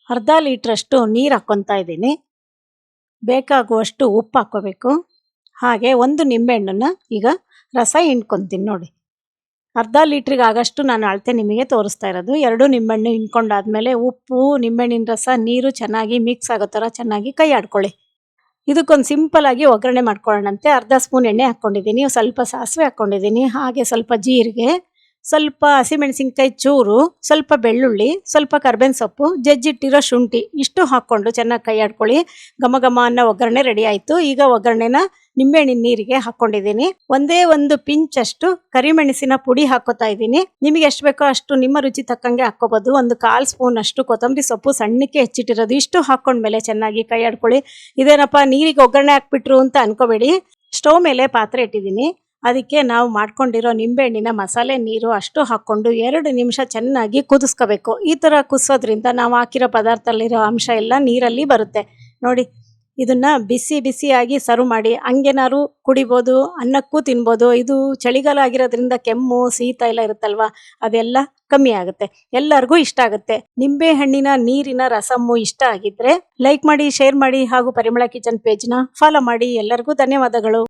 ಅರ್ಧ ಲೀಟ್ರಷ್ಟು ನೀರು ಹಾಕ್ಕೊತಾ ಇದ್ದೀನಿ. ಬೇಕಾಗುವಷ್ಟು ಉಪ್ಪು ಹಾಕ್ಕೋಬೇಕು. ಹಾಗೆ ಒಂದು ನಿಂಬೆಹಣ್ಣನ್ನು ಈಗ ರಸ ಹಿಂಡ್ಕೊತೀನಿ ನೋಡಿ. ಅರ್ಧ ಲೀಟ್ರಿಗೆ ಆಗಷ್ಟು ನಾನು ಅಳತೆ ನಿಮಗೆ ತೋರಿಸ್ತಾ ಇರೋದು. 2 ನಿಂಬೆಹಣ್ಣು ಹಿಂಡ್ಕೊಂಡಾದ್ಮೇಲೆ ಉಪ್ಪು, ನಿಂಬೆಹಣ್ಣಿನ ರಸ, ನೀರು ಚೆನ್ನಾಗಿ ಮಿಕ್ಸ್ ಆಗೋ ಥರ ಚೆನ್ನಾಗಿ ಕೈ ಆಡ್ಕೊಳ್ಳಿ. ಇದಕ್ಕೊಂದು ಸಿಂಪಲ್ ಆಗಿ ಒಗ್ಗರಣೆ ಮಾಡ್ಕೊಳ್ಳೋಣಂತೆ. ಅರ್ಧ ಸ್ಪೂನ್ ಎಣ್ಣೆ ಹಾಕ್ಕೊಂಡಿದ್ದೀನಿ, ಸ್ವಲ್ಪ ಸಾಸಿವೆ ಹಾಕ್ಕೊಂಡಿದ್ದೀನಿ, ಹಾಗೆ ಸ್ವಲ್ಪ ಜೀರಿಗೆ, ಸ್ವಲ್ಪ ಹಸಿಮೆಣಸಿನ್ಕಾಯಿ ಚೂರು, ಸ್ವಲ್ಪ ಬೆಳ್ಳುಳ್ಳಿ, ಸ್ವಲ್ಪ ಕರ್ಬೇವಿನ ಸೊಪ್ಪು, ಜಜ್ಜಿಟ್ಟಿರೋ ಶುಂಠಿ ಇಷ್ಟು ಹಾಕ್ಕೊಂಡು ಚೆನ್ನಾಗಿ ಕೈ ಆಡ್ಕೊಳ್ಳಿ. ಘಮ ಘಮ ಅನ್ನೋ ಒಗ್ಗರಣೆ ರೆಡಿ ಆಯಿತು. ಈಗ ಒಗ್ಗರಣೆನ ನಿಂಬೆಹಣ್ಣಿನ ನೀರಿಗೆ ಹಾಕ್ಕೊಂಡಿದ್ದೀನಿ. ಒಂದೇ ಒಂದು ಪಿಂಚಷ್ಟು ಕರಿಮೆಣಸಿನ ಪುಡಿ ಹಾಕೋತಾ ಇದ್ದೀನಿ. ನಿಮಗೆ ಎಷ್ಟು ಬೇಕೋ ಅಷ್ಟು ನಿಮ್ಮ ರುಚಿ ತಕ್ಕಂಗೆ ಹಾಕ್ಕೋಬೋದು. ಒಂದು 1/4 ಸ್ಪೂನ್ ಅಷ್ಟು ಕೊತ್ತಂಬರಿ ಸೊಪ್ಪು ಸಣ್ಣಕ್ಕೆ ಹೆಚ್ಚಿಟ್ಟಿರೋದು ಇಷ್ಟು ಹಾಕೊಂಡ್ಮೇಲೆ ಚೆನ್ನಾಗಿ ಕೈ ಆಡ್ಕೊಳ್ಳಿ. ಇದೇನಪ್ಪ ನೀರಿಗೆ ಒಗ್ಗರಣೆ ಹಾಕ್ಬಿಟ್ರು ಅಂತ ಅನ್ಕೋಬೇಡಿ. ಸ್ಟವ್ ಮೇಲೆ ಪಾತ್ರೆ ಇಟ್ಟಿದ್ದೀನಿ. ಅದಕ್ಕೆ ನಾವು ಮಾಡ್ಕೊಂಡಿರೋ ನಿಂಬೆಹಣ್ಣಿನ ಮಸಾಲೆ ನೀರು ಅಷ್ಟು ಹಾಕ್ಕೊಂಡು 2 ನಿಮಿಷ ಚೆನ್ನಾಗಿ ಕುದಿಸ್ಕೋಬೇಕು. ಈ ಥರ ಕುದಿಸೋದ್ರಿಂದ ನಾವು ಹಾಕಿರೋ ಪದಾರ್ಥದಲ್ಲಿರೋ ಅಂಶ ಎಲ್ಲ ನೀರಲ್ಲಿ ಬರುತ್ತೆ ನೋಡಿ. ಇದನ್ನು ಬಿಸಿ ಬಿಸಿಯಾಗಿ ಸರ್ವ್ ಮಾಡಿ ಹಂಗೇನಾದ್ರು ಕುಡಿಬೋದು, ಅನ್ನಕ್ಕೂ ತಿನ್ಬೋದು. ಇದು ಚಳಿಗಾಲ ಆಗಿರೋದ್ರಿಂದ ಕೆಮ್ಮು, ಶೀತ ಎಲ್ಲ ಇರುತ್ತಲ್ವ, ಅದೆಲ್ಲ ಕಮ್ಮಿ ಆಗುತ್ತೆ. ಎಲ್ಲರಿಗೂ ಇಷ್ಟ ಆಗುತ್ತೆ. ನಿಂಬೆ ಹಣ್ಣಿನ ನೀರಿನ ರಸಮ್ಮು ಇಷ್ಟ ಆಗಿದ್ರೆ ಲೈಕ್ ಮಾಡಿ, ಶೇರ್ ಮಾಡಿ ಹಾಗೂ ಪರಿಮಳ ಕಿಚನ್ ಪೇಜ್ನ ಫಾಲೋ ಮಾಡಿ. ಎಲ್ಲರಿಗೂ ಧನ್ಯವಾದಗಳು.